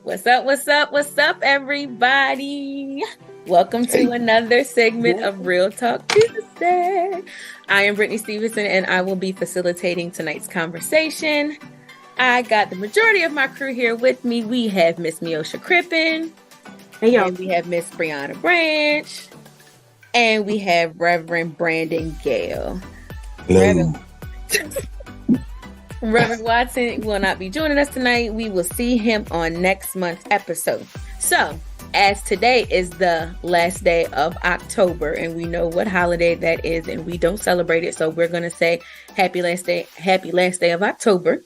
What's up? What's up? What's up, everybody? Welcome to another segment of Real Talk Tuesday. I am Brittany Stevenson, and I will be facilitating tonight's conversation. I got the majority of my crew here with me. We have Miss Miosha Crippen. Hey, y'all. And we have Miss Brianna Branch. And we have Reverend Brandon Gale. Reverend Watson will not be joining us tonight. We will see him on next month's episode. So, as today is the last day of October, and we know what holiday that is, and we don't celebrate it, so we're going to say happy last day of October.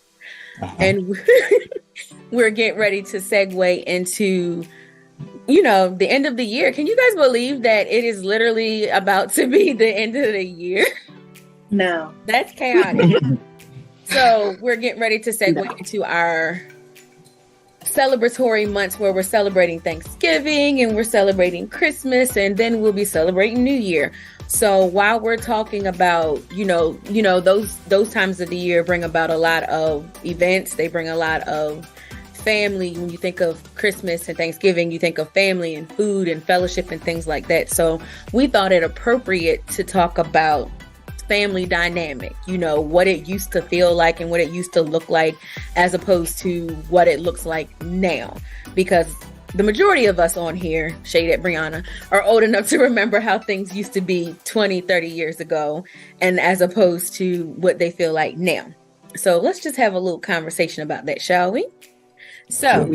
And we're getting ready to segue into, the end of the year. Can you guys believe that it is literally about to be the end of the year? No. That's chaotic. So we're getting ready to segue into our celebratory months where we're celebrating Thanksgiving and we're celebrating Christmas, and then we'll be celebrating New Year. So while we're talking about, those times of the year bring about a lot of events. They bring a lot of family. When you think of Christmas and Thanksgiving, you think of family and food and fellowship and things like that. So we thought it appropriate to talk about family dynamic, what it used to feel like and what it used to look like, as opposed to what it looks like now. Because the majority of us on here, shade at Brianna, are old enough to remember how things used to be 20, 30 years ago, and as opposed to what they feel like now. So let's just have a little conversation about that, shall we? So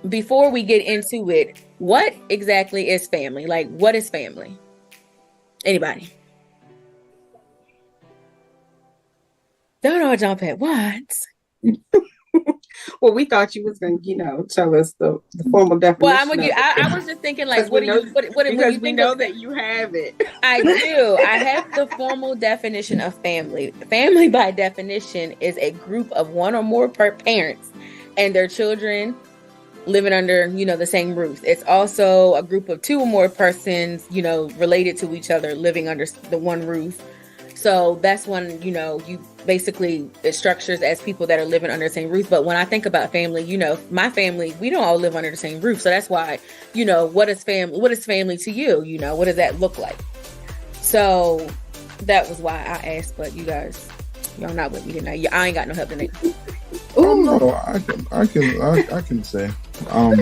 before we get into it, what exactly is family? Like, what is family? Anybody? Don't know what jump at what? Well, we thought you was going to, tell us the formal definition. Well, I was just thinking, like, what do you we know that you have it. I do. I have the formal definition of family. Family, by definition, is a group of one or more parents and their children living under, the same roof. It's also a group of two or more persons, related to each other, living under the one roof. So that's when, you basically, it structures as people that are living under the same roof. But when I think about family, my family, we don't all live under the same roof. So that's why, what is family to you? What does that look like? So that was why I asked, but you guys, y'all not with me tonight. I ain't got no help tonight. Oh no, I can say. I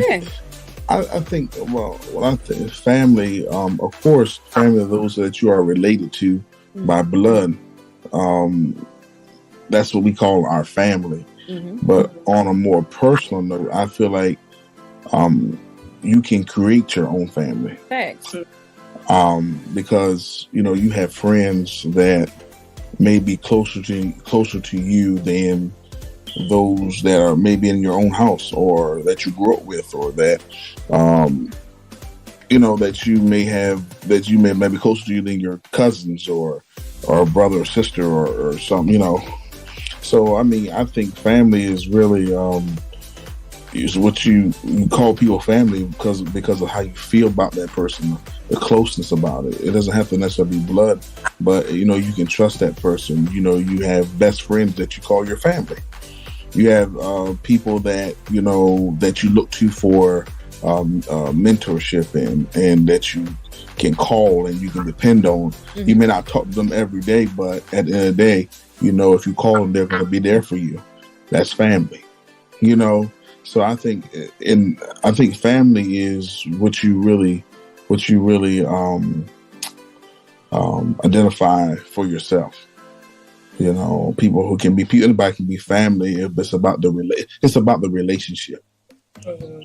think, what I think is family, of course, family are those that you are related to by blood. That's what we call our family. Mm-hmm. But on a more personal note, I feel like you can create your own family. Thanks. Because you have friends that may be closer to you than those that are maybe in your own house or that you grew up with, or that that you may be closer to you than your cousins or brother or sister or something, So I think family is really is what you call people family because of how you feel about that person, the closeness about it. It doesn't have to necessarily be blood, but you can trust that person. You have best friends that you call your family. You have people that that you look to for mentorship and that you can call and you can depend on. Mm-hmm. You may not talk to them every day, but at the end of the day, if you call them, they're going to be there for you. That's family. So I think family is what you really identify for yourself. People who can be people. Anybody can be family if it's about the relationship. Mm-hmm.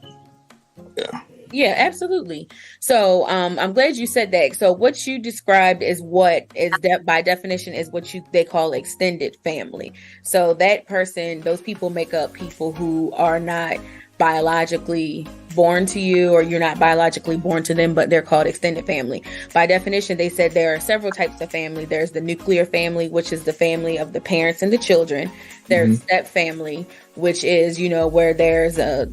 Yeah, absolutely. So I'm glad you said that. So what you described is by definition is what they call extended family. So that person, those people make up people who are not biologically born to you, or you're not biologically born to them, but they're called extended family. By definition, they said there are several types of family. There's the nuclear family, which is the family of the parents and the children. There's step family, which is, where there's a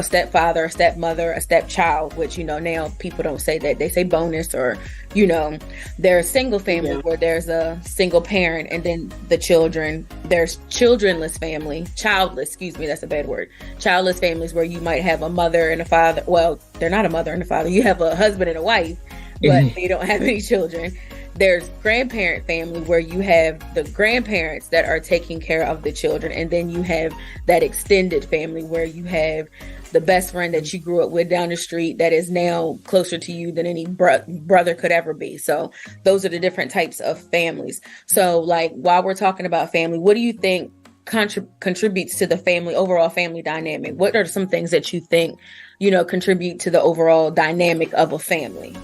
stepfather, a stepmother, a stepchild, which, now people don't say that. They say bonus, or, there's single family where there's a single parent and then the children There's childless, excuse me, that's a bad word. Childless families where you might have a mother and a father. Well, they're not a mother and a father. You have a husband and a wife, but they don't have any children. There's grandparent family where you have the grandparents that are taking care of the children. And then you have that extended family where you have the best friend that you grew up with down the street that is now closer to you than any brother could ever be. So those are the different types of families. So like, while we're talking about family, what do you think contributes to the family, overall family dynamic? What are some things that you think, contribute to the overall dynamic of a family?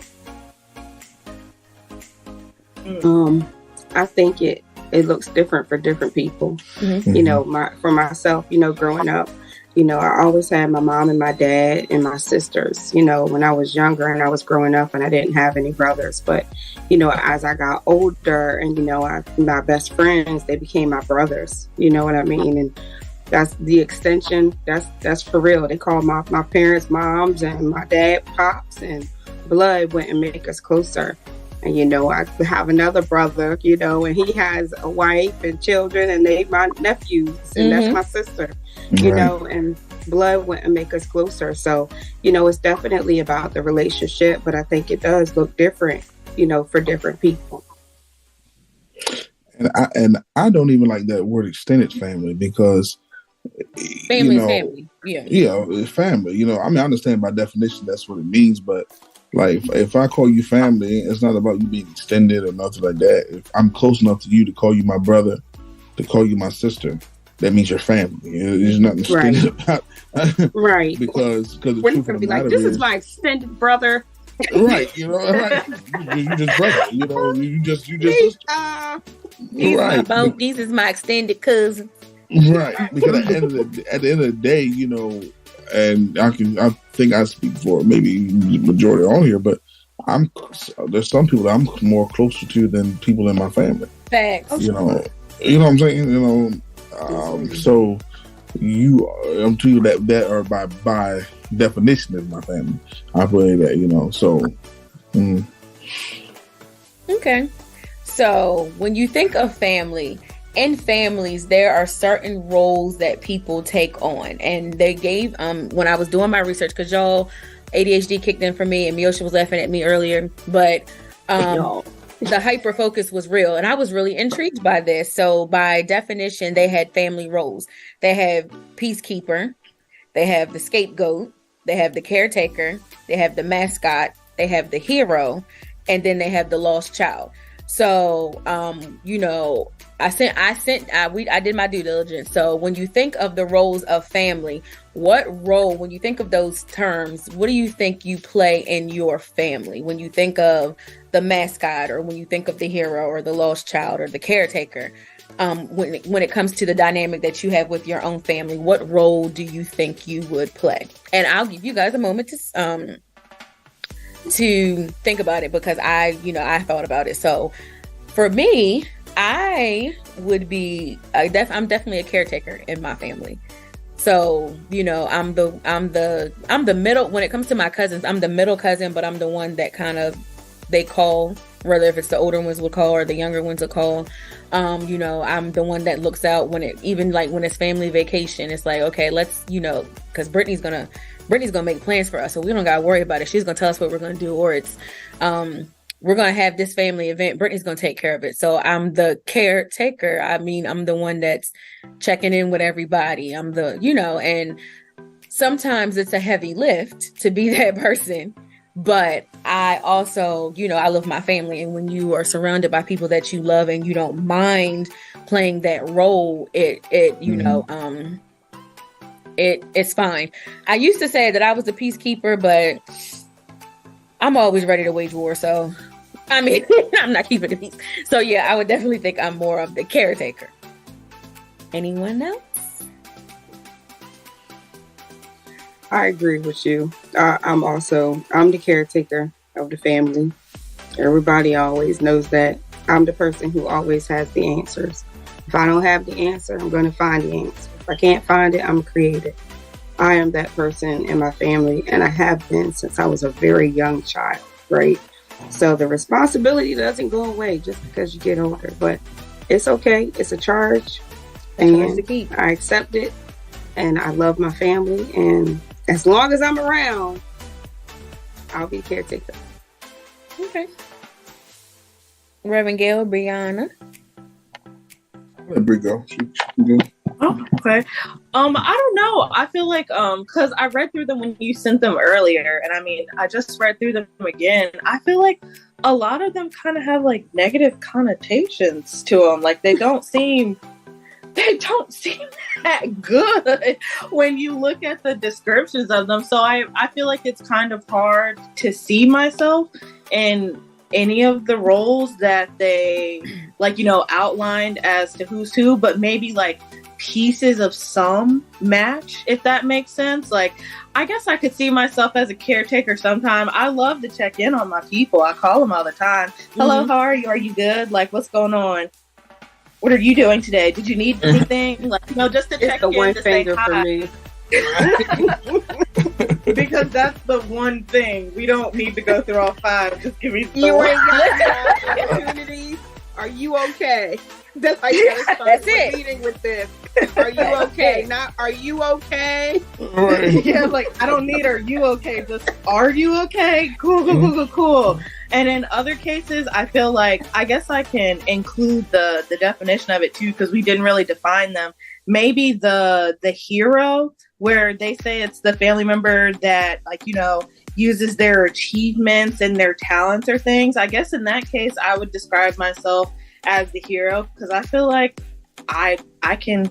I think it looks different for different people. Mm-hmm. For myself, growing up, I always had my mom and my dad and my sisters, when I was younger and I was growing up and I didn't have any brothers. But, as I got older and, my best friends, they became my brothers. You know what I mean? And that's the extension. That's for real. They call my parents moms and my dad pops, and blood went and make us closer. And, I have another brother, and he has a wife and children, and they my nephews, and that's my sister, and blood went and make us closer. So, it's definitely about the relationship, but I think it does look different, for different people. And I don't even like that word extended family, because family is family. Yeah, it's family. I understand by definition that's what it means, but like, if I call you family, it's not about you being extended or nothing like that. If I'm close enough to you to call you my brother, to call you my sister, that means you're family. There's nothing extended about right. Because the we're truth going to of be the like, matter this is my extended brother. Right, right. You just brother, you just sister. Right. These is my extended cousin. Right. Because at the end of the day, and I think I speak for maybe the majority on here, but there's some people that I'm more closer to than people in my family. Facts. You know what I'm saying? So I'm to you that are by definition is my family. I believe that, so. Okay. So when you think of family, in families, there are certain roles that people take on. And they gave, when I was doing my research, because y'all, ADHD kicked in for me and Miosha was laughing at me earlier, but the hyper focus was real. And I was really intrigued by this. So by definition, they had family roles. They have peacekeeper, they have the scapegoat, they have the caretaker, they have the mascot, they have the hero, and then they have the lost child. So, I did my due diligence. So when you think of the roles of family, when you think of those terms, what do you think you play in your family? When you think of the mascot, or when you think of the hero or the lost child or the caretaker, when it comes to the dynamic that you have with your own family, what role do you think you would play? And I'll give you guys a moment to think about it, because I thought about it. So for me, I would be, I'm definitely a caretaker in my family. So, I'm the middle, when it comes to my cousins, I'm the middle cousin, but I'm the one that kind of, they call, whether if it's the older ones would call or the younger ones would call. I'm the one that looks out when it's family vacation, it's like, okay, let's, because Brittany's gonna make plans for us, so we don't gotta worry about it. She's gonna tell us what we're gonna do, or it's we're gonna have this family event, Brittany's gonna take care of it. So I'm the caretaker. I'm the one that's checking in with everybody. I'm the, and sometimes it's a heavy lift to be that person, but I also, I love my family. And when you are surrounded by people that you love and you don't mind playing that role, it's fine. I used to say that I was a peacekeeper, but I'm always ready to wage war. So, I'm not keeping the peace. So yeah, I would definitely think I'm more of the caretaker. Anyone else? I agree with you. I'm the caretaker of the family. Everybody always knows that I'm the person who always has the answers. If I don't have the answer, I'm going to find the answer. If I can't find it, I'm creative. I am that person in my family, and I have been since I was a very young child, right? So the responsibility doesn't go away just because you get older, but it's okay. It's a charge. And I accept it, and I love my family, and as long as I'm around, I'll be caretaker. Okay. Reverend Gail, Brianna. Let Bri go. Oh, okay. I don't know. I feel like because I read through them when you sent them earlier, and I mean, I just read through them again. I feel like a lot of them kind of have like negative connotations to them. Like they don't seem that good when you look at the descriptions of them. So I feel like it's kind of hard to see myself in any of the roles that they like, outlined as to who's who, but maybe like pieces of some match, if that makes sense. Like, I guess I could see myself as a caretaker sometime. I love to check in on my people. I call them all the time. Hello, how are you? Are you good? Like, what's going on? What are you doing today? Did you need anything? Like, just to check in. The one finger for me. Because that's the one thing. We don't need to go through all five. Just give me you ain't got opportunities. Are you okay? That's how you gotta start the meeting with this. Are you okay? Not are you okay? Right. Yeah, like I don't need are you okay? Just are you okay? Cool. And in other cases, I feel like I guess I can include the definition of it too, because we didn't really define them. Maybe the hero, where they say it's the family member that uses their achievements and their talents or things. I guess in that case, I would describe myself as the hero, because I feel like I can.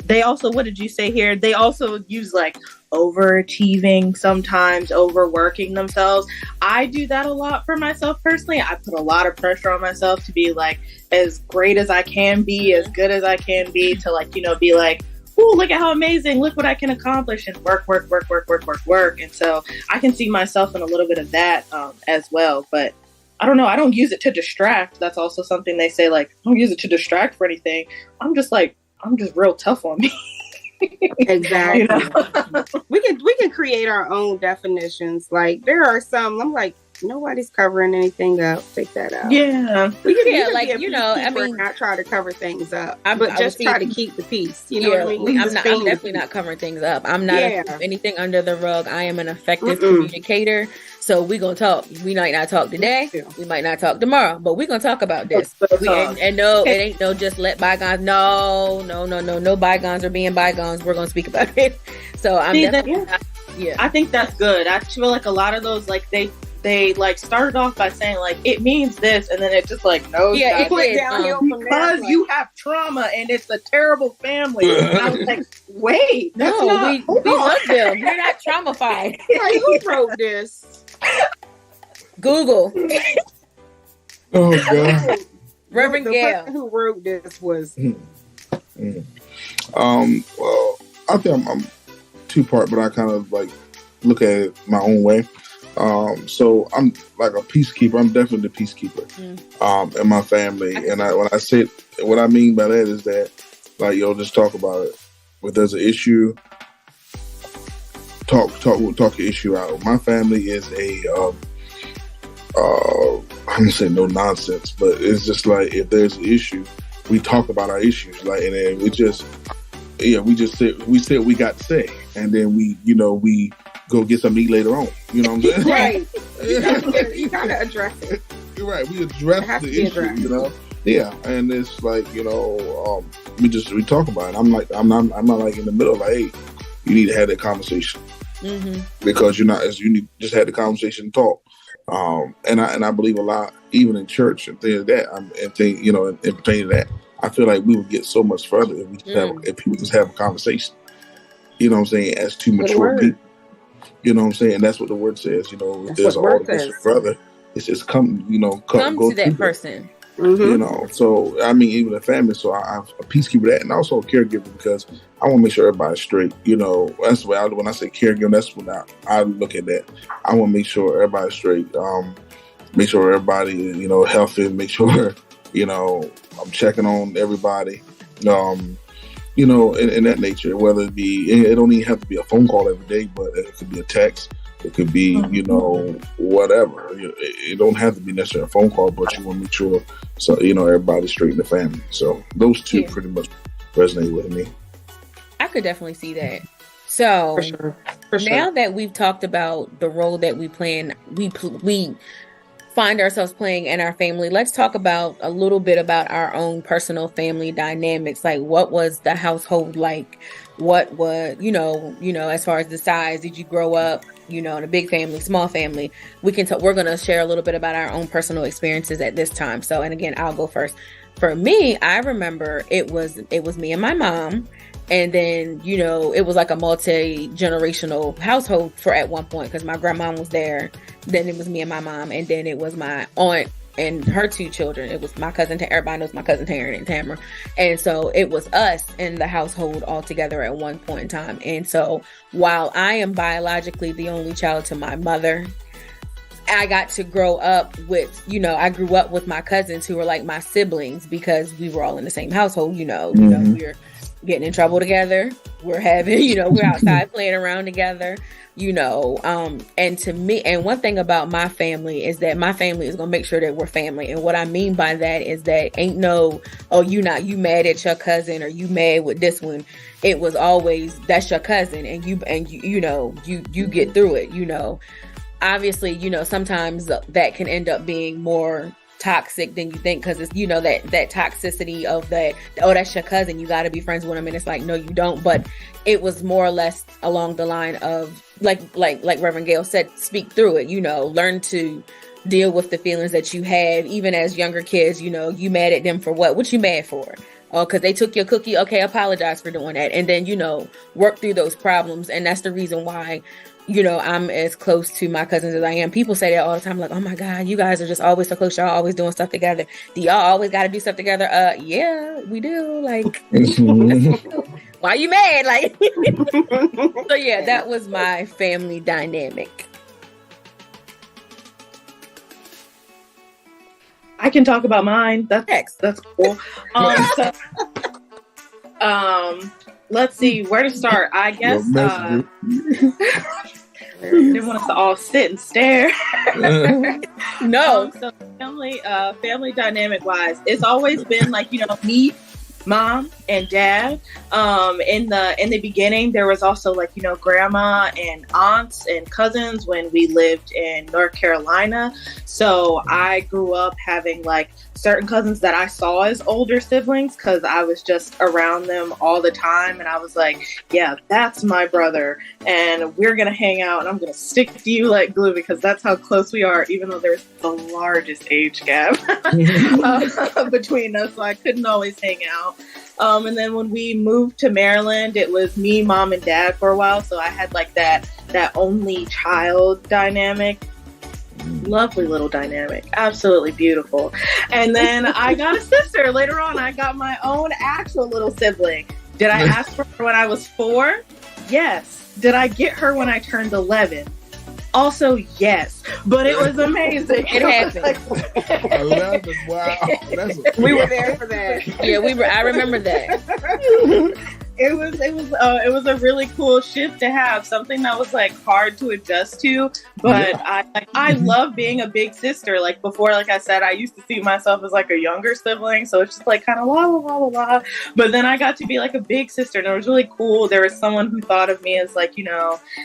They also, what did you say here? They also use like overachieving, sometimes overworking themselves. I do that a lot for myself personally. I put a lot of pressure on myself to be like as great as I can be, as good as I can be, to be like, ooh, look at how amazing, look what I can accomplish, and work. And so I can see myself in a little bit of that as well. But I don't know. I don't use it to distract. That's also something they say, like, don't use it to distract for anything. I'm just real tough on me. Exactly. We can create our own definitions. Like there are some, I'm like, nobody's covering anything up. Take that out. Yeah. We can not try to cover things up, but just try to keep the peace. You know what I mean? I'm definitely not covering things up. I'm not anything under the rug. I am an effective communicator. So we're going to talk. We might not talk today. We might not talk tomorrow, but we're going to talk about this. And no, it ain't no just let bygones. No bygones are being bygones. We're going to speak about it. So I'm definitely I think that's good. I feel like a lot of those, like they like started off by saying like it means this, and then it just like no, it went downhill from because there, you have trauma and it's a terrible family. And I was like, wait, we love them. We're not traumatized. Like, who wrote this? Google. Oh God. Reverend Gail. Who wrote this was. Well, I think I'm two-part, but I kind of like look at it my own way. So I'm like a peacekeeper. I'm definitely the peacekeeper in my family. And when I say what I mean by that is that, like, just talk about it. If there's an issue, talk the issue out. My family is I'm gonna say no nonsense, but it's just like if there's an issue, we talk about our issues, like, and then we say what we got to say, and then we go get something to eat later on. You know what I'm saying? Right. You gotta address it. You're right. We address the issue. Yeah, and it's like we talk about it. I'm not like in the middle. Like, hey, you need to have that conversation because you need just had the conversation and talk. And I believe a lot, even in church and things like that. And pertaining to that, I feel like we would get so much further if people just have a conversation. You know what I'm saying? As two mature people. You know what I'm saying? And that's what the word says. If there's an older brother, it's just come to that person. So I mean, even a family. So I'm a peacekeeper that, and also a caregiver because I want to make sure everybody's straight. That's the way when I say caregiver, that's when I look at that. I want to make sure everybody's straight. Make sure everybody healthy. Make sure I'm checking on everybody. In that nature, whether it be, it don't even have to be a phone call every day, but it could be a text. It could be, whatever. It don't have to be necessarily a phone call, but you want to make sure, so everybody's straight in the family. So those two pretty much resonate with me. I could definitely see that. So For sure. Now that we've talked about the role that we find ourselves playing in our family, let's talk about a little bit about our own personal family dynamics. Like, what was the household like? What was, as far as the size, did you grow up, in a big family, small family? We're going to share a little bit about our own personal experiences at this time. So, and again, I'll go first. For me, I remember it was me and my mom. And then, it was like a multi-generational household for at one point, because my grandma was there. Then it was me and my mom. And then it was my aunt and her two children. It was my cousin. Everybody knows my cousin Taryn and Tamara. And so it was us in the household all together at one point in time. And so while I am biologically the only child to my mother, I got to grow up with, I grew up with my cousins who were like my siblings, because we were all in the same household. We're getting in trouble together. We're having, we're outside playing around together, and to me, and one thing about my family is that my family is going to make sure that we're family. And what I mean by that is that ain't no, oh, you mad at your cousin, or you mad with this one. It was always, that's your cousin, and you get through it, Obviously, sometimes that can end up being more toxic than you think, because it's that toxicity of that, oh, that's your cousin, you got to be friends with him, and it's like, no, you don't. But it was more or less along the line of like Reverend Gail said, speak through it, learn to deal with the feelings that you have, even as younger kids. You mad at them for what you mad for? Oh, because they took your cookie. Okay, apologize for doing that, and then work through those problems. And that's the reason why I'm as close to my cousins as I am. People say that all the time, like, oh my God, you guys are just always so close. Y'all always doing stuff together. Do y'all always got to do stuff together? Yeah, we do. Like, why you mad? Like, so yeah, that was my family dynamic. I can talk about mine. That's cool. Let's see where to start. I guess they want us to all sit and stare. No. So family dynamic wise, it's always been like, me, mom, and dad. In the beginning, there was also like, grandma and aunts and cousins when we lived in North Carolina. So I grew up having like certain cousins that I saw as older siblings, because I was just around them all the time, and I was like, yeah, that's my brother, and we're gonna hang out, and I'm gonna stick to you like glue, because that's how close we are, even though there's the largest age gap between us, so I couldn't always hang out. And then when we moved to Maryland, it was me, mom, and dad for a while, so I had like that only child dynamic. Lovely little dynamic, absolutely beautiful. And then I got a sister later on. I got my own actual little sibling. Did I ask for her when I was 4? Yes. Did I get her when I turned 11? Also, yes. But it was amazing. It happened. 11, wow. We were there for that. Yeah, we were. I remember that. It was a really cool shift to have, something that was like hard to adjust to, but yeah. I love being a big sister. Like before, like I said, I used to see myself as like a younger sibling, so it's just like kind of la la la la la. But then I got to be like a big sister, and it was really cool. There was someone who thought of me as like,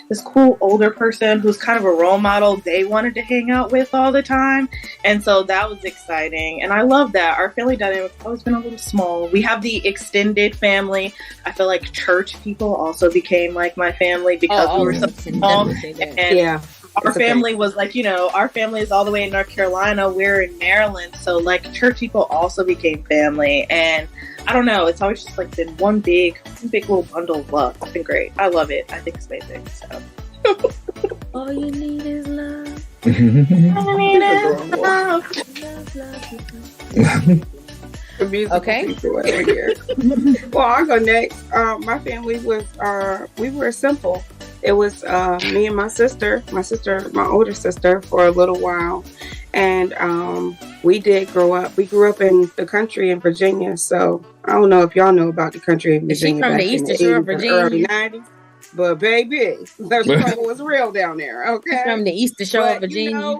this cool older person who's kind of a role model they wanted to hang out with all the time, and so that was exciting. And I love that. Our family dynamic has always been a little small. We have the extended family. I feel like church people also became like my family, because we were so small. And yeah, our family was like, our family is all the way in North Carolina. We're in Maryland. So like church people also became family. And I don't know, it's always just like been one big little bundle of love. It's been great. I love it. I think it's amazing. So all you need is love. All you need is love. Okay. Well, I'll go next. My family was, we were simple. It was me and my older sister for a little while. And we did grow up. We grew up in the country in Virginia. So I don't know if y'all know about the country in Virginia. Is she from the Eastern Shore of Virginia? Early 90s. But baby, the struggle was real down there. Okay. She's from the Eastern Shore of Virginia.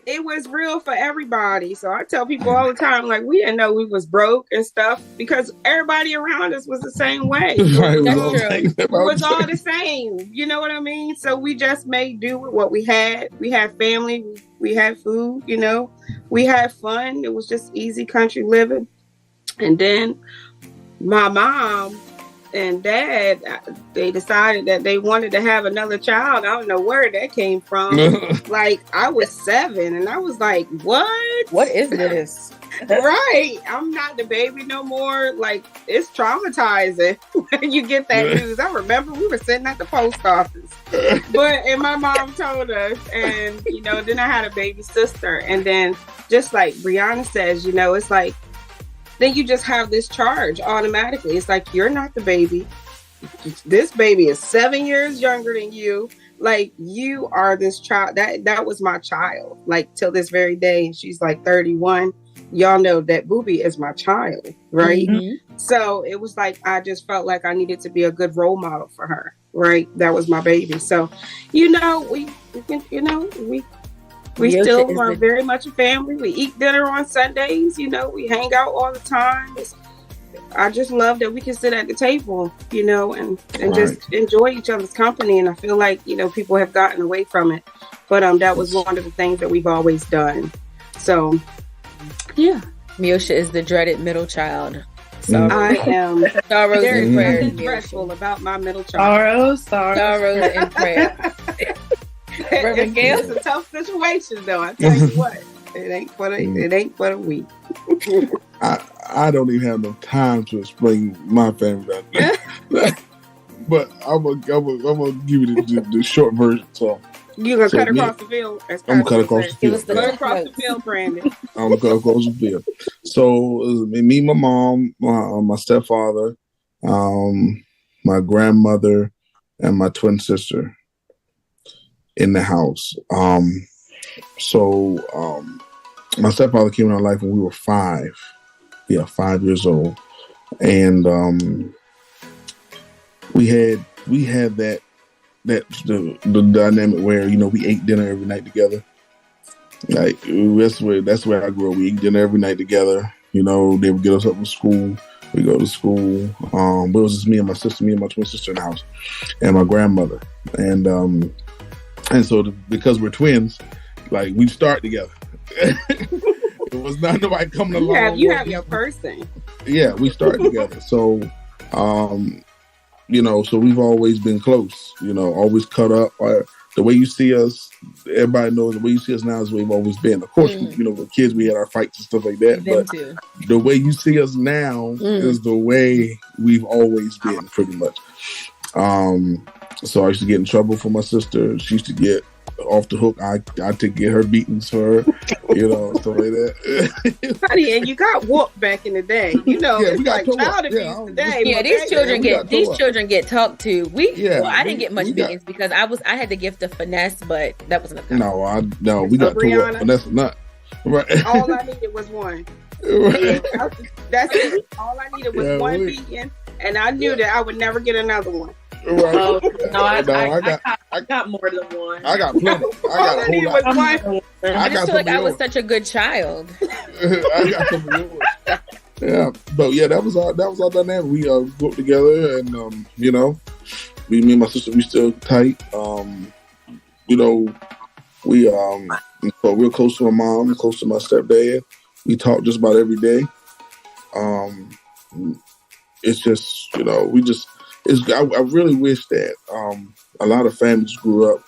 it was real for everybody. So I tell people all the time, like, we didn't know we was broke and stuff because everybody around us was the same way. Right, That's true. It was all the same. You know what I mean? So we just made do with what we had. We had family. We had food, you know. We had fun. It was just easy country living. And then my mom and dad, they decided that they wanted to have another child. I don't know where that came from. Like, I was 7 and I was like, what is this? Right, I'm not the baby no more. Like, it's traumatizing when you get that news. I remember we were sitting at the post office, and my mom told us, and you know, then I had a baby sister, and then just like Brianna says, you know, it's like then you just have this charge automatically. It's like, you're not the baby. This baby is 7 years younger than you. Like, you are this child. That was my child, like, till this very day. And she's like 31. Y'all know that Booby is my child, right? Mm-hmm. So it was like, I just felt like I needed to be a good role model for her, right? That was my baby. So, you know, we still are very much a family. We eat dinner on Sundays. You know, we hang out all the time. I just love that we can sit at the table, you know, and just enjoy each other's company. And I feel like, you know, people have gotten away from it. But that was one of the things that we've always done. So, yeah. Miosha is the dreaded middle child. So I am sorrows and prayers. Dreadful about my middle child. Sorrows and prayers. It's a tough situation, though. I tell you what, it ain't for the weak. I don't even have no time to explain my family dynamic, but I'm gonna give you the short version. So you gonna cut across the field? I'm gonna cut across the field. Cut across the field, Brandon. I'm gonna cut across the field. So me, my mom, my stepfather, my grandmother, and my twin sister in the house. My stepfather came in our life when we were 5. Yeah, 5 years old, and we had the dynamic where, you know, we ate dinner every night together. Like, that's where I grew up. We ate dinner every night together. You know, they would get us up from school. We go to school. But it was just me and my sister, me and my twin sister in the house, and my grandmother. And so because we're twins, like, we start together. It was not nobody coming along. You have your person. Yeah, we start together. So, you know, so we've always been close. You know, always cut up. The way you see us, everybody knows the way you see us now is the way we've always been. Of course, you know, with kids, we had our fights and stuff like that. But the way you see us now is the way we've always been, pretty much. So I used to get in trouble for my sister. She used to get off the hook. I to get her beatings for her, you know, stuff like that. Honey, and you got whooped back in the day. You know, yeah, we got like child abuse today. Yeah, these children get talked to. I didn't get much beatings because I had the gift of finesse, but that wasn't enough. No, we got tore up. Finesse not. Right. All I needed was one. Right. That's it. All I needed was one beating, and I knew that I would never get another one. Right. I got more than one. I got plenty. I got a whole lot. I just feel like I was such a good child. I got some yours. Yeah, but yeah, that was our dynamic. We grew up together, and you know, me and my sister, we still tight. You know, we so real close to my mom, close to my stepdad. We talk just about every day. It's just, you know, I really wish that a lot of families grew up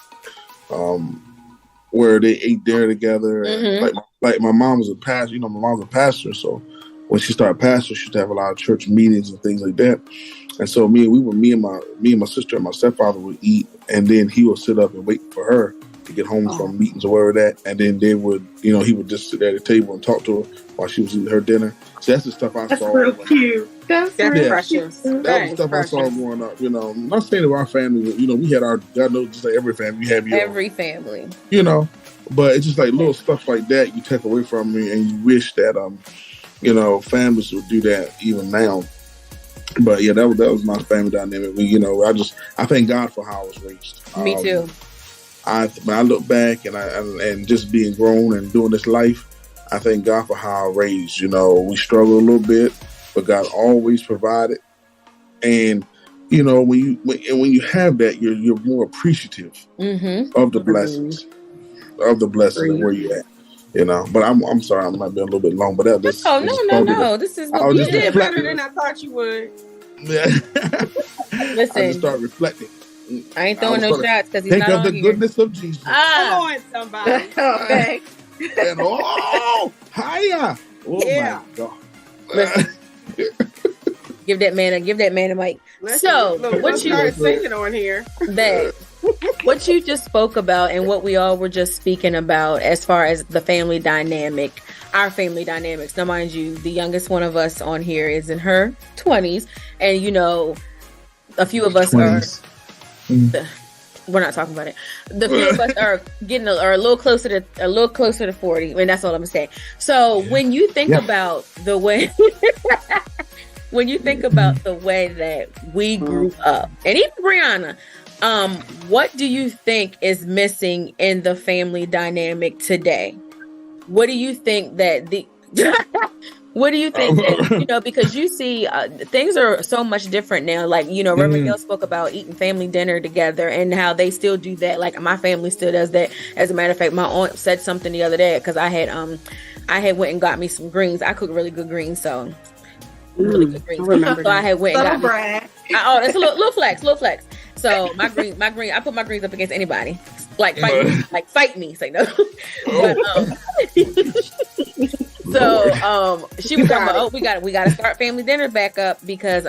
where they ate dinner together. And like my mom was a pastor. You know, my mom's a pastor, so when she started pastoring, she used to have a lot of church meetings and things like that. And so me and my sister and my stepfather would eat, and then he would sit up and wait for her to get home from meetings or wherever that, and then they would, you know, he would just sit there at the table and talk to her while she was eating her dinner. So that's the stuff I saw. Real cute. That's precious. That was stuff I saw growing up. You know, I'm not saying that our family, you know, we had our, God knows, just like every family, you have your every family. You know, but it's just like little stuff like that you take away from me, and you wish that you know, families would do that even now. But yeah, that was my family dynamic. We, you know, I thank God for how I was raised. Me too. when I look back and just being grown and doing this life, I thank God for how I raised. You know, we struggled a little bit, but God always provided. And you know, when you have that, you're more appreciative of the blessings, and where you're at. You know, but I'm sorry, I might be a little bit long, but that no. This is what you did better than I thought you would. Yeah. Listen, I just start reflecting. I ain't throwing no shots because he's think not of on the here. goodness of Jesus. Come on, somebody. Okay. And hiya! Oh Yeah. my God! Listen. Give that man a mic. So, what you started singing on here? That what you just spoke about and what we all were just speaking about as far as the family dynamic, our family dynamics. Now, mind you, the youngest one of us on here is in her 20s, and you know, a few of us 20s. We're not talking about it. The few of us are a little closer to 40, and that's all I'm gonna say. So when you think about the way. When you think about the way that we grew up, and even Brianna, what do you think is missing in the family dynamic today? What do you think that what do you think that, you know, because you see things are so much different now. Like, you know, Reverend Gail spoke about eating family dinner together and how they still do that. Like my family still does that. As a matter of fact, my aunt said something the other day because I had went and got me some greens. I cook really good greens, so. Really good greens. So I had went and got me. Oh, that's a little flex. So my green, I put my greens up against anybody. Like fight me. Say no. But, so she was talking about, we got to start family dinner back up because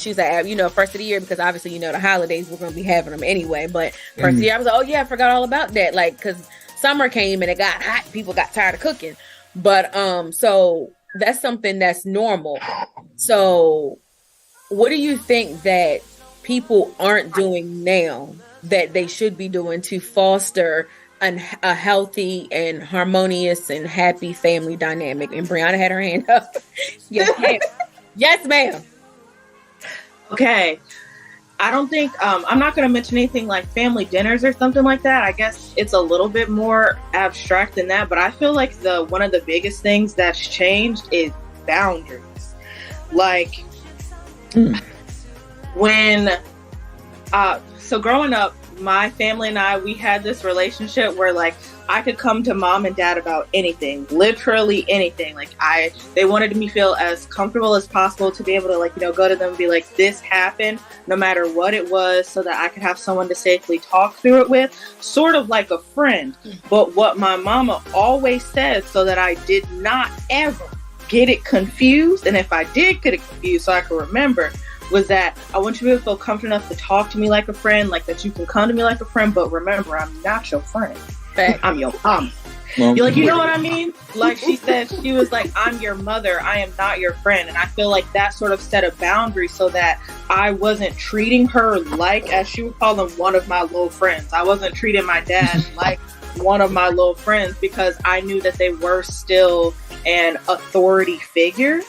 She's like, you know, first of the year, because obviously, you know, the holidays we're gonna be having them anyway. But first of the year, I was like, oh yeah, I forgot all about that. Like, because summer came and it got hot, people got tired of cooking. But so. That's something that's normal. So what do you think that people aren't doing now that they should be doing to foster a healthy and harmonious and happy family dynamic? And Brianna had her hand up. Yes, ma'am. Okay. I don't think, I'm not going to mention anything like family dinners or something like that. I guess it's a little bit more abstract than that, but I feel like one of the biggest things that's changed is boundaries. Like so growing up, my family and I, we had this relationship where like I could come to mom and dad about anything, literally anything. Like they wanted me to feel as comfortable as possible to be able to like, you know, go to them and be like, this happened, no matter what it was, so that I could have someone to safely talk through it with, sort of like a friend. But what my mama always said, so that I did not ever get it confused, and if I did get it confused so I could remember, was that I want you to be able to feel comfortable enough to talk to me like a friend, like that you can come to me like a friend, but remember, I'm not your friend. I'm your mom. You're like, you know what I mean? Like she said, she was like, I'm your mother. I am not your friend. And I feel like that sort of set a boundary so that I wasn't treating her like, as she would call them, one of my little friends. I wasn't treating my dad like one of my little friends because I knew that they were still an authority figure.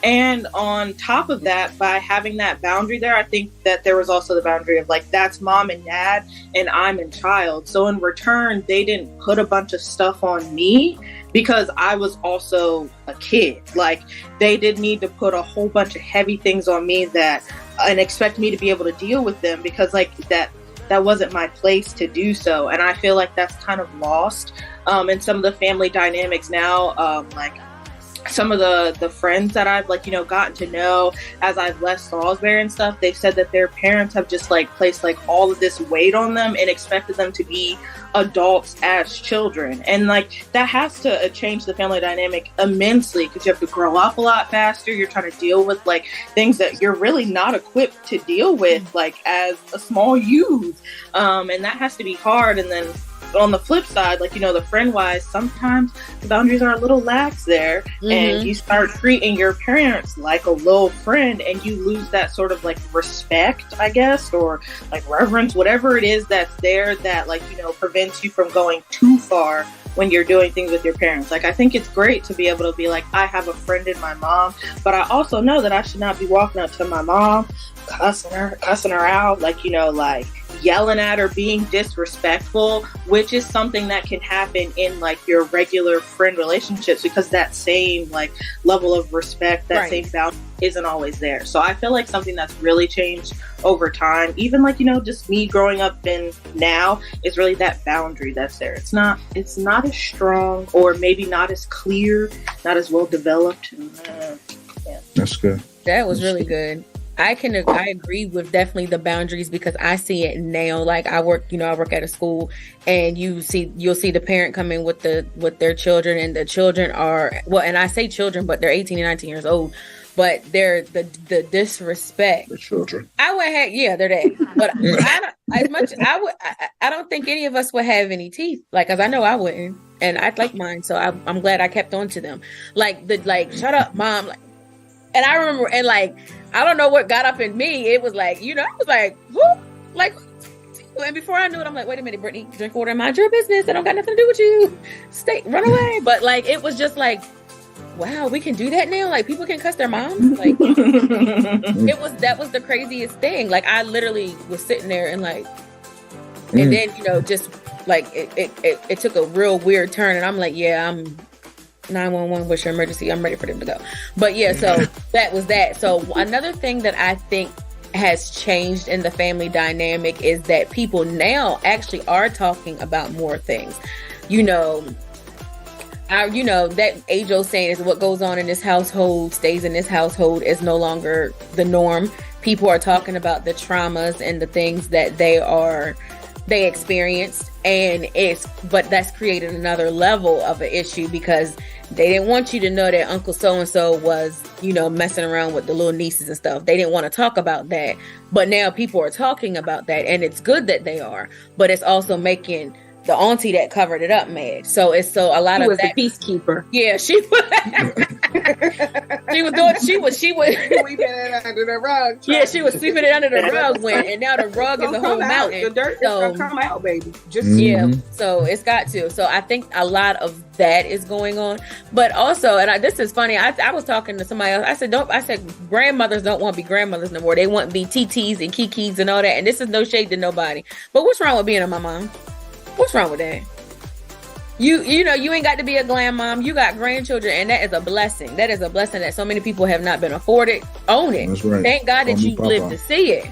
And on top of that, by having that boundary there, I think that there was also the boundary of like, that's mom and dad and I'm a child. So in return, they didn't put a bunch of stuff on me because I was also a kid. Like they didn't need to put a whole bunch of heavy things on me and expect me to be able to deal with them because like that wasn't my place to do so. And I feel like that's kind of lost in some of the family dynamics now. Like some of the friends that I've like, you know, gotten to know as I've left Salisbury and stuff, they've said that their parents have just like placed like all of this weight on them and expected them to be adults as children. And like that has to change the family dynamic immensely because you have to grow up a lot faster. You're trying to deal with like things that you're really not equipped to deal with like as a small youth. And that has to be hard. And then on the flip side, like, you know, the friend wise, sometimes the boundaries are a little lax there and you start treating your parents like a little friend and you lose that sort of like respect, I guess, or like reverence, whatever it is that's there that like, you know, prevents you from going too far when you're doing things with your parents. Like, I think it's great to be able to be like, I have a friend in my mom, but I also know that I should not be walking up to my mom, cussing her out, like, you know, like, yelling at or being disrespectful, which is something that can happen in like your regular friend relationships, because that same like level of respect, that same boundary isn't always there. So I feel like something that's really changed over time, even like, you know, just me growing up in now, is really that boundary that's there. It's not as strong, or maybe not as clear, not as well developed. That's good. That was really good. I agree with definitely the boundaries, because I see it now. Like I work at a school, and you'll see the parent come in with their children, and the children are, well, and I say children, but they're 18 and 19 years old, but they're the disrespect. The children. I would have, yeah, they're that. But I don't think any of us would have any teeth. Like, cause I know I wouldn't, and I'd like mine. So I'm glad I kept on to them. Like shut up, mom. Like, and I remember, and like, I don't know what got up in me. It was like, you know, I was like, whoop, like, and before I knew it, I'm like, wait a minute, Brittany, drink water, mind your business. I don't got nothing to do with you. Run away. But like, it was just like, wow, we can do that now. Like, people can cuss their moms. Like, that was the craziest thing. Like, I literally was sitting there and like, and then, you know, just like it took a real weird turn, and I'm like, yeah, I'm 911, what's your emergency? I'm ready for them to go. But yeah, so that was that. So another thing that I think has changed in the family dynamic is that people now actually are talking about more things. You know, that age-old saying is, what goes on in this household stays in this household, is no longer the norm. People are talking about the traumas and the things that they experienced, but that's created another level of an issue, because they didn't want you to know that Uncle so-and-so was, you know, messing around with the little nieces and stuff. They didn't want to talk about that. But now people are talking about that, and it's good that they are. But it's also making the auntie that covered it up mad. So it's a lot of that. The peacekeeper. Yeah, she was. She was sweeping it under the rug. Yeah, she was sweeping it under the rug and now the rug is a whole mountain. The dirt is gonna come out, baby. Yeah, so it's got to. So I think a lot of that is going on, but also, and this is funny. I was talking to somebody else. I said grandmothers don't want to be grandmothers no more. They want to be TTs and Kikis and all that. And this is no shade to nobody, but what's wrong with being a mama? What's wrong with that? You know, you ain't got to be a glam mom. You got grandchildren, and that is a blessing. That is a blessing that so many people have not been afforded. Own it. That's right. Thank God that you lived to see it.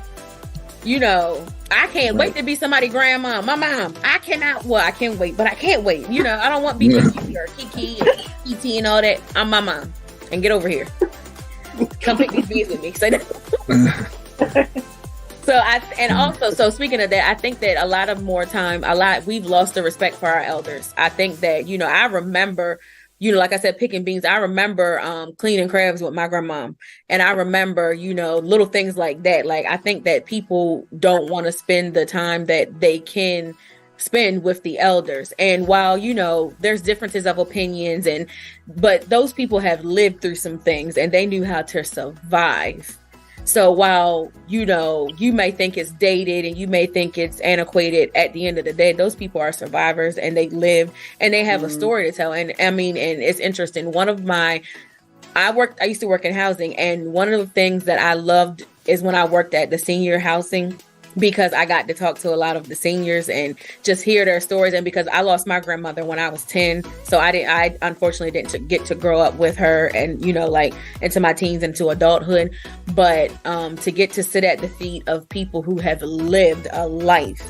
You know, I can't wait to be somebody's grandma. My mom. I cannot. Well, I can wait, but I can't wait. You know, I don't want to be Kiki or Kiki and PT and all that. I'm my mom, and get over here. Come pick these bees with me. So speaking of that, I think that we've lost the respect for our elders. I think that, you know, I remember, you know, like I said, picking beans. I remember cleaning crabs with my grandmom. And I remember, you know, little things like that. Like, I think that people don't want to spend the time that they can spend with the elders. And while, you know, there's differences of opinions, but those people have lived through some things, and they knew how to survive. So while, you know, you may think it's dated and you may think it's antiquated, at the end of the day, those people are survivors, and they live and they have a story to tell. And I mean, and it's interesting. I used to work in housing, and one of the things that I loved is when I worked at the senior housing, because I got to talk to a lot of the seniors and just hear their stories. And because I lost my grandmother when I was 10, so I unfortunately didn't get to grow up with her, and, you know, like into my teens, into adulthood. But to get to sit at the feet of people who have lived a life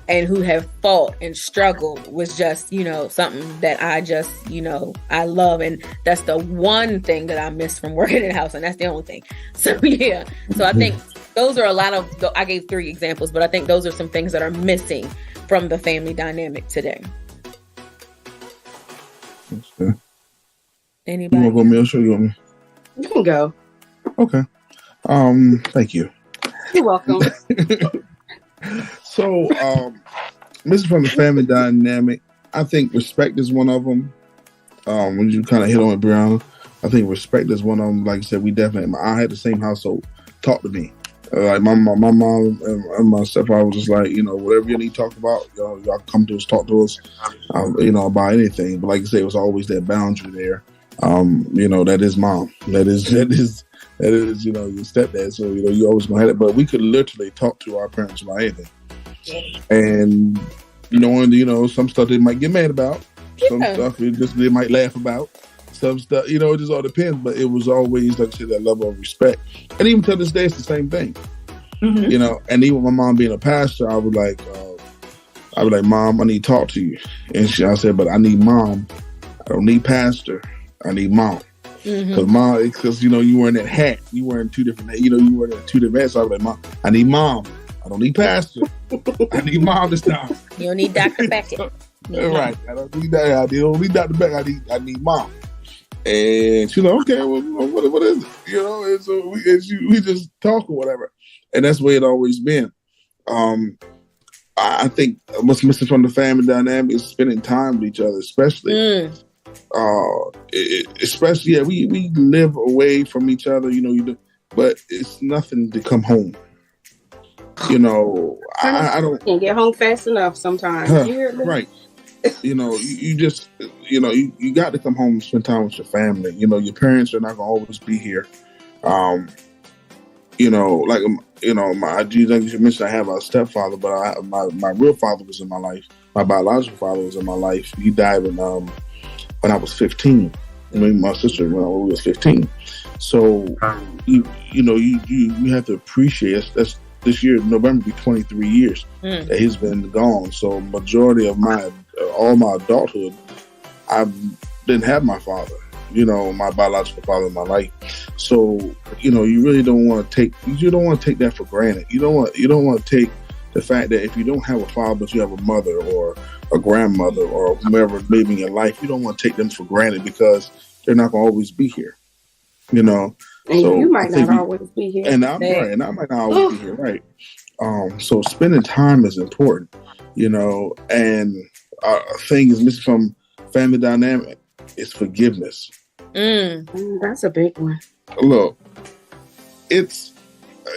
and who have fought and struggled was just, you know, something that I just, you know, I love. And that's the one thing that I miss from working in a house. And that's the only thing. So, yeah. So I think those are I gave 3 examples, but I think those are some things that are missing from the family dynamic today. Okay. Anybody? You want to go, Mills, or you want me? You can go. Okay. Thank you. You're welcome. So, missing from the family dynamic, I think respect is one of them. When you kind of hit on it, Brianna, I think respect is one of them. Like I said, I had the same household. Talk to me. Like my mom and my stepfather was just like, you know, whatever you need to talk about, y'all come to us, talk to us, you know, about anything. But like I said, it was always that boundary there. You know, that is mom. That is, you know, your stepdad. So, you know, you always gonna have it. But we could literally talk to our parents about anything. And knowing, some stuff they might get mad about, some stuff they might laugh about, some stuff, it just all depends. But it was always, like I said, that level of respect. And even to this day, it's the same thing. Mm-hmm. And even my mom being a pastor, I was like, Mom, I need to talk to you. And I said, but I need Mom. I don't need pastor. I need Mom. Because you wearing that hat. You wearing two different, you wearing two different hats. So I was like, Mom, I need Mom. I don't need pastor. I need Mom this time. You don't need Dr. Beckett. Right. I don't need that. I don't need Dr. Beckett. I need Mom. And she's like, okay, well, what is it? And so we just talk or whatever. And that's the way it always been. I think what's missing from the family dynamic is spending time with each other, especially. Especially, we live away from each other, but it's nothing to come home. I don't can't get home fast enough sometimes. Right. You just, you got to come home and spend time with your family. Your parents are not going to always be here. Like you mentioned, I have a stepfather, but my real father was in my life. My biological father was in my life. He died when I was 15. My sister when I was 15. So you have to appreciate it. That's this year, November, be 23 years that he's been gone. So majority of all my adulthood, I didn't have my father. My biological father in my life. So, you really don't want to take that for granted. You don't want to take the fact that if you don't have a father, but you have a mother or a grandmother or whomever maybe in your life, you don't want to take them for granted because they're not going to always be here. And so you might not always be here. And I might not always be here, right? So spending time is important, and a thing is missing from family dynamic is forgiveness. That's a big one. Look, it's,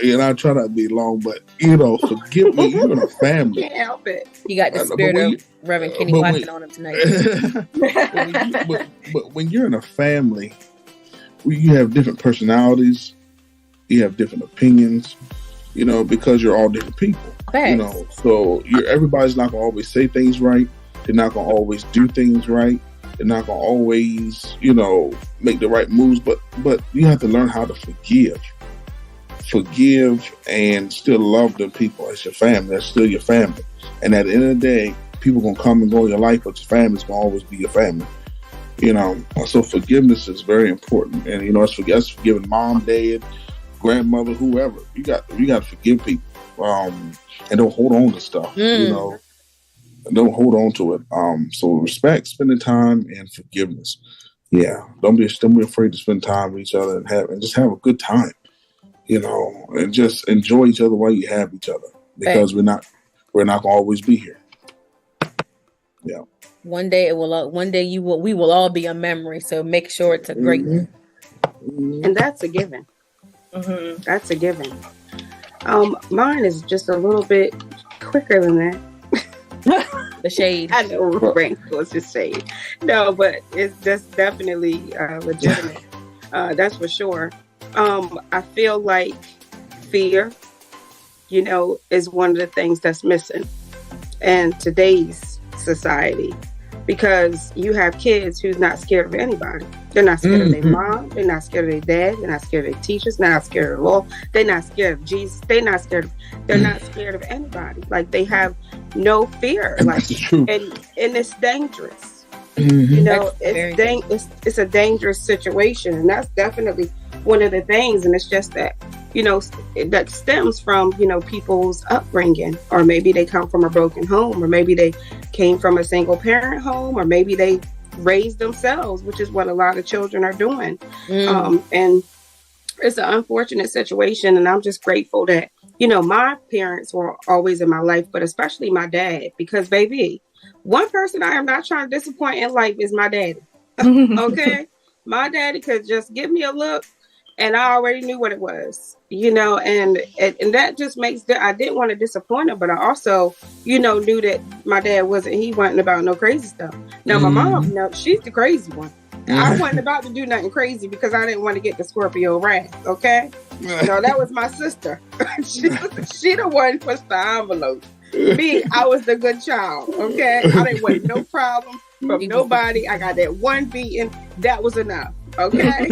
I try not to be long, but forgive me. You're in a family. Can't help it. You got the spirit of Reverend Kenny Watson on him tonight. but when you're in a family, you have different personalities, you have different opinions, because you're all different people. Thanks. So everybody's not gonna always say things right. They're not gonna always do things right. They're not gonna always, make the right moves. But you have to learn how to forgive, and still love the people as your family. That's still your family. And at the end of the day, people gonna come and go in your life, but your family's gonna always be your family. So forgiveness is very important. And that's forgiving mom, dad, grandmother, whoever. You got to forgive people, and don't hold on to stuff. Don't hold on to it. So respect, spending time, and forgiveness. Yeah, don't be afraid to spend time with each other and just have a good time. And just enjoy each other while you have each other, because we're not gonna always be here. Yeah. One day we will all be a memory. So make sure it's a great one. And that's a given. Mm-hmm. That's a given. Mine is just a little bit quicker than that. The shade. I know, right? It's just shade. No, but it's just definitely legitimate. That's for sure. I feel like fear, is one of the things that's missing in today's society, because you have kids who's not scared of anybody. They're not scared of their mom. They're not scared of their dad. They're not scared of their teachers. They're not scared of the law. They're not scared of Jesus. They're not scared of anybody. Like, they have no fear. Like, and it's dangerous. It's a dangerous situation, and that's definitely one of the things. And it's just that that stems from people's upbringing, or maybe they come from a broken home, or maybe they came from a single parent home, or maybe they raised themselves, which is what a lot of children are doing. And it's an unfortunate situation, and I'm just grateful that my parents were always in my life, but especially my dad, because baby, one person I am not trying to disappoint in life is my daddy. Okay, my daddy could just give me a look, and I already knew what it was, and that just makes that I didn't want to disappoint him, but I also, knew that my dad wasn't about no crazy stuff. Now my mom, she's the crazy one. I wasn't about to do nothing crazy because I didn't want to get the Scorpio wrath. Okay, no, that was my sister. she the one pushed the envelope. Me, I was the good child. Okay, I didn't want no problem from nobody. I got that one beating. That was enough. Okay.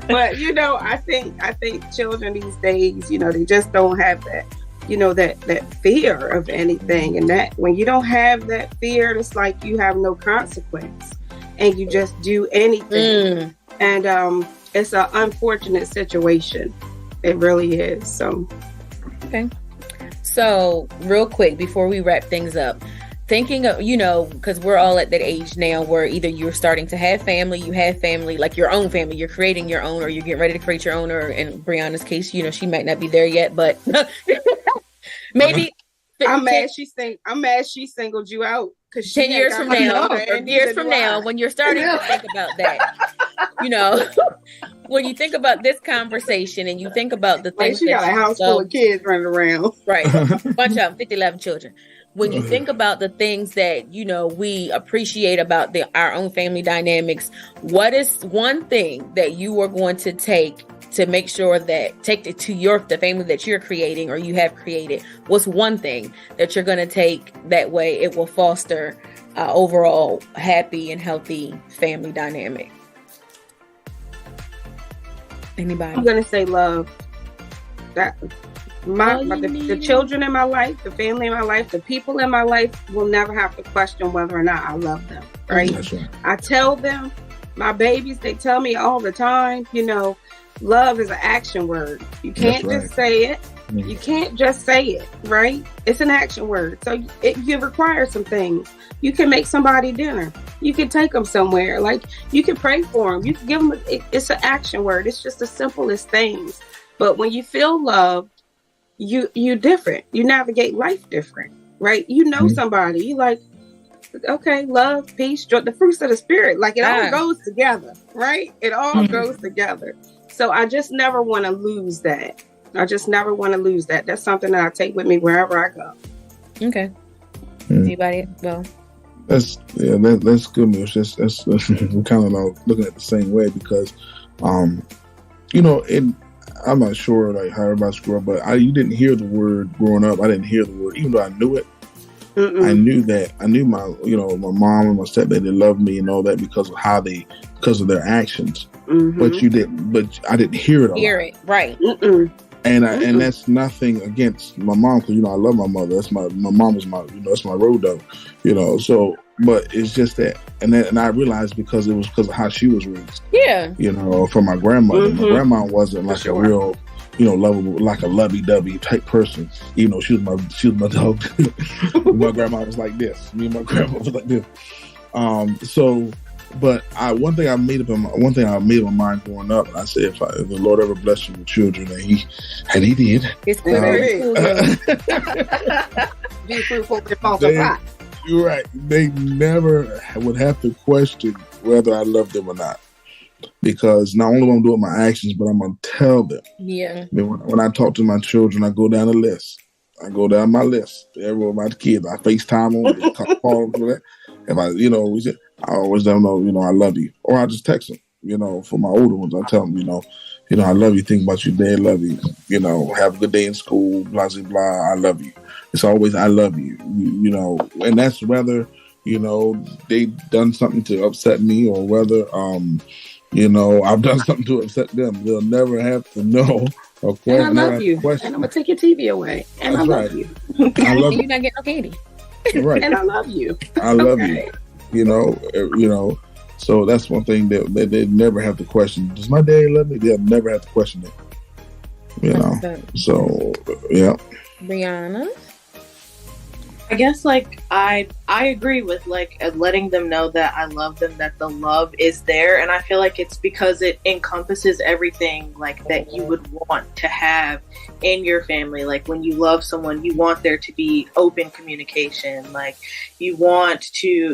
But I think children these days, they just don't have that, that fear of anything. And that when you don't have that fear, it's like you have no consequence and you just do anything. And it's an unfortunate situation. It really is. So okay. So real quick before we wrap things up, thinking of, because we're all at that age now where either you're starting to have family, you have family, like your own family, you're creating your own, or you're getting ready to create your own, or in Brianna's case, she might not be there yet, but maybe. I'm mad she singled you out. 10 years from now, when you're starting to think about that, when you think about this conversation and you think about the things she got a house full of kids running around. Right. A bunch of 50, 11 children. When you think about the things that, we appreciate about our own family dynamics, what is one thing that you are going to take to make sure that take it to the family that you're creating or you have created? What's one thing that you're going to take that way it will foster overall happy and healthy family dynamic? Anybody? I'm going to say love. That the children in my life, the family in my life, the people in my life will never have to question whether or not I love them. Right? That's right. I tell them, my babies, they tell me all the time, love is an action word. You can't just say it. You can't just say it, right? It's an action word. So you require some things. You can make somebody dinner. You can take them somewhere. Like, you can pray for them. You can give them, it's an action word. It's just the simplest things. But when you feel loved, you different. You navigate life different, right? Somebody, you like, okay, love, peace, joy, the fruits of the spirit. Like, it all goes together, right? It all goes together. So I just never want to lose that. That's something that I take with me wherever I go. Okay. Anybody? Well, that's good news. That's we're kind of looking at the same way because, I'm not sure like how everybody grew up, but you didn't hear the word growing up. I didn't hear the word, even though I knew it. I knew that. I knew my mom and my stepdad, they loved me and all that because of their actions. But I didn't hear it. Hear it, right? And that's nothing against my mom because I love my mother. That's my mom is my that's my road dog. So but it's just that, and I realized because it was because of how she was raised. Yeah. From my grandmother. My grandma wasn't like a real lovable, like a lovey-dovey type person. She was my dog. My grandma was like this. Me and my grandma was like this. But one thing I made up my mind growing up, and I said, if the Lord ever bless you with children, and He did. It's be fruitful and multiply. You're right. They never would have to question whether I love them or not. Because not only am I doing my actions, but I'm going to tell them. Yeah. I mean, when I talk to my children, I go down the list. I go down my list. Every one of my kids, I FaceTime them, call them for that. If I always let them know, I love you. Or I just text them, for my older ones, I tell them, I love you, think about your dad, love you, have a good day in school, blah, blah, blah, I love you. It's always, I love you, and that's whether, they done something to upset me or whether, I've done something to upset them. They'll never have to know. Okay, and I love you. And I'm gonna take your TV away. And that's I love you. I love you. You're not getting no candy. Right. And I love you. I love you. So that's one thing that they never have to question. Does my dad love me? They'll never have to question it. So yeah. Brianna. I guess I agree with letting them know that I love them, that the love is there, and I feel like it's because it encompasses everything that you would want to have in your family. Like when you love someone, you want there to be open communication. You want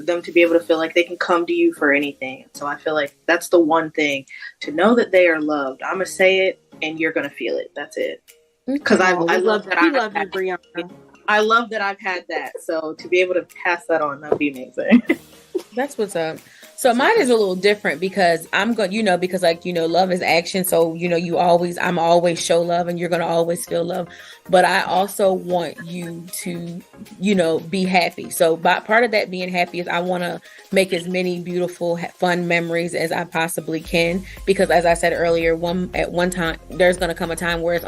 them to be able to feel like they can come to you for anything. So I feel like that's the one thing, to know that they are loved. I'm gonna say it, and you're gonna feel it. That's it. Because I love that. I love you, Brianna. I love that I've had that. So to be able to pass that on, that'd be amazing. That's what's up. So mine is a little different because I'm going, because love is action. So, I'm always show love and you're going to always feel love. But I also want you to, be happy. So part of that being happy is I want to make as many beautiful, fun memories as I possibly can. Because as I said earlier, at one time, there's going to come a time where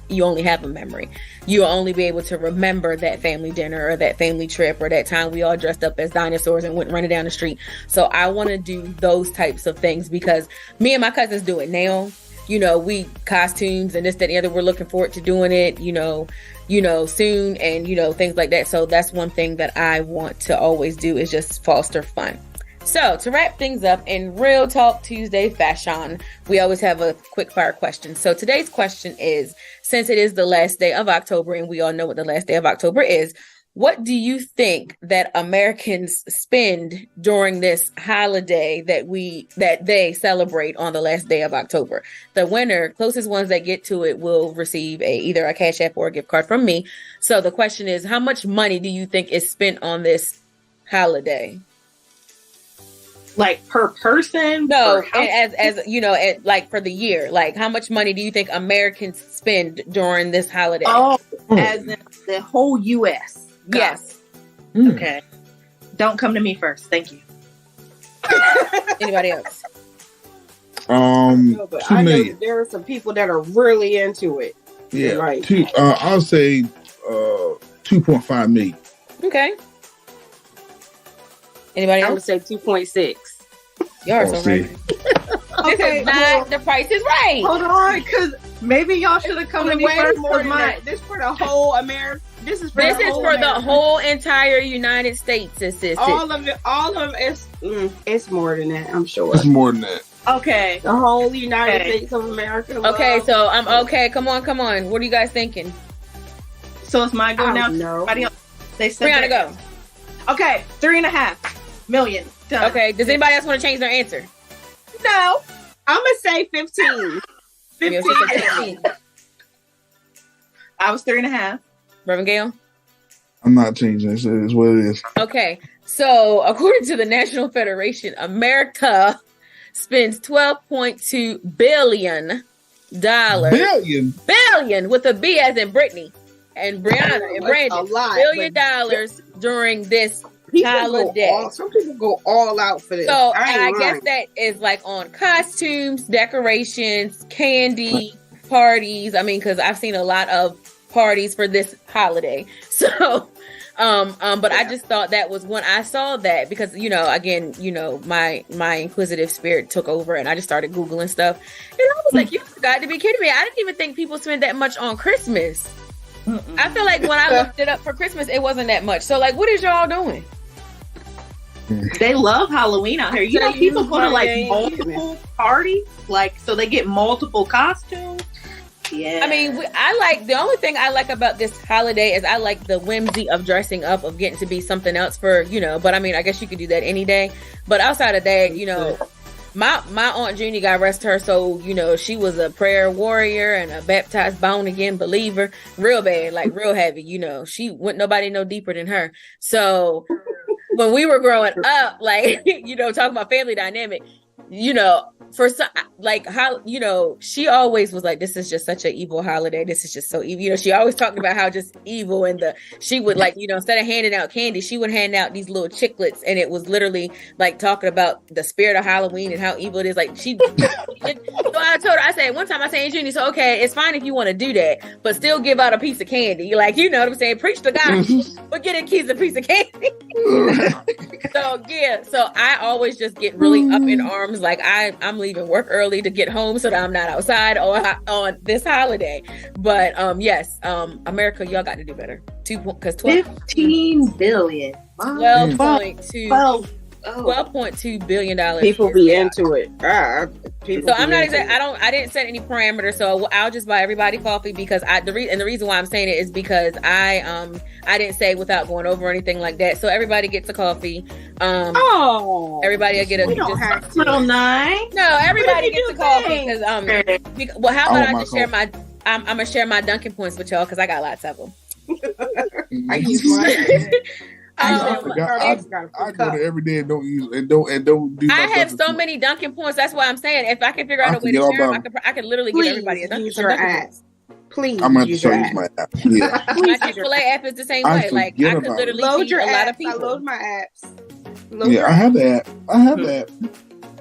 you only have a memory. You'll only be able to remember that family dinner or that family trip or that time we all dressed up as dinosaurs and went running down the street. So I want to do those types of things because me and my cousins do it now. We costumes and this, that, and the other. We're looking forward to doing it, soon and, things like that. So that's one thing that I want to always do is just foster fun. So to wrap things up in Real Talk Tuesday fashion, we always have a quick fire question. So today's question is, since it is the last day of October and we all know what the last day of October is, what do you think that Americans spend during this holiday that they celebrate on the last day of October? The winner, closest ones that get to it, will receive either a Cash App or a gift card from me. So the question is, how much money do you think is spent on this holiday? Like per person? No, like for the year. Like how much money do you think Americans spend during this holiday? Oh, as in the whole U.S. Yes. Okay. Don't come to me first. Thank you. Anybody else? I know there are some people that are really into it. Yeah. Right. I'll say 2.5 million. Okay. Anybody else? I would say 2.6. Y'all are so right. Okay, the Price is Right. Hold on, because maybe y'all should have come to me first. This for the whole America. This is for the whole entire United States. All of it. It's more than that. I'm sure. It's more than that. Okay. The whole United States of America. Okay, so I'm okay. Come on. What are you guys thinking? So it's my go now. No. They said Brianna, go. Okay, 3.5 million. Done. Okay. Does anybody else want to change their answer? No. I'm gonna say 15. 15. I was 3.5. Reverend Gail? I'm not changing it. It's what it is. Okay. So according to the National Federation, America spends $12.2 billion. Billion with a B as in Brittany and Brianna and Brandon. $1 billion during this holiday. Some people go all out for this. So I guess that is like on costumes, decorations, candy, parties. I mean, because I've seen a lot of parties for this holiday. So but I just thought that was when I saw that, because again, my inquisitive spirit took over and I just started Googling stuff and I was like, you got to be kidding me. I didn't even think people spend that much on Christmas. I feel like when I looked it up for Christmas, it wasn't that much. So like, what is y'all doing? They love Halloween out here. People go to like multiple parties, like so they get multiple costumes. Yeah. I mean, the only thing I like about this holiday is I like the whimsy of dressing up, of getting to be something else for, but I mean, I guess you could do that any day. But outside of that, my Aunt Junie, God rest her, so, she was a prayer warrior and a baptized born again believer, real bad, like real heavy, she wouldn't nobody know deeper than her. So when we were growing up, like, talking about family dynamic, for some, like how, she always was like, this is just such an evil holiday. This is just so evil. She always talked about how just evil, and she would like, instead of handing out candy, she would hand out these little chiclets, and it was literally like talking about the spirit of Halloween and how evil it is. Like so I told her, I said, one time I said, Junie, so okay, it's fine if you want to do that, but still give out a piece of candy. Like, what I'm saying? Preach to God, but get a piece of candy. So I always just get really up in arms. Like I'm leaving work early to get home so that I'm not outside on this holiday. But yes, America, y'all got to do better. 15 billion. $12.2 billion. People be into it. So I'm not exactly. I didn't set any parameters. So I'll just buy everybody coffee because the reason why I'm saying it is because I didn't say without going over anything like that. So everybody gets a coffee. Everybody will get a. We don't have to. No, everybody gets a coffee because well, how about I just share my? I'm gonna share my Dunkin' points with y'all because I got lots of them. I go there every day and don't use and don't do. I have so many Dunkin' points. That's why I'm saying if I can figure out a way to share them, I could literally give everybody a Dunkin'. Use your app. Please, I'm gonna use my app. Yeah. My Chick-fil-A app is the same way. Like I could literally load your a lot of apps. people. I load my apps. I have that.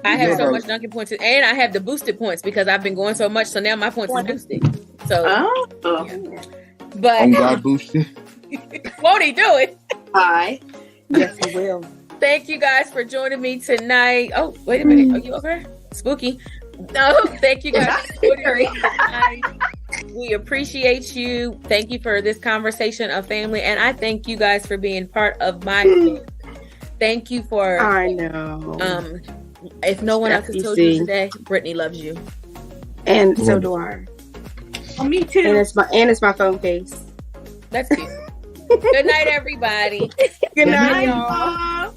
I have so much Dunkin' points, and I have the boosted points because I've been going so much. So now my points is boosted. So, yeah. But God boosted. Won't he do it? Hi. Yes, he will. Thank you guys for joining me tonight. Oh, wait a minute. Are you okay? Spooky. No, thank you guys for joining me tonight. We appreciate you. Thank you for this conversation of family, and I thank you guys for being part of my family. Thank you for. I know. If no one else has told you today, Brittany loves you, and so do I. Oh, me too. And it's my phone case. That's cute. Good night, everybody. Good night, y'all.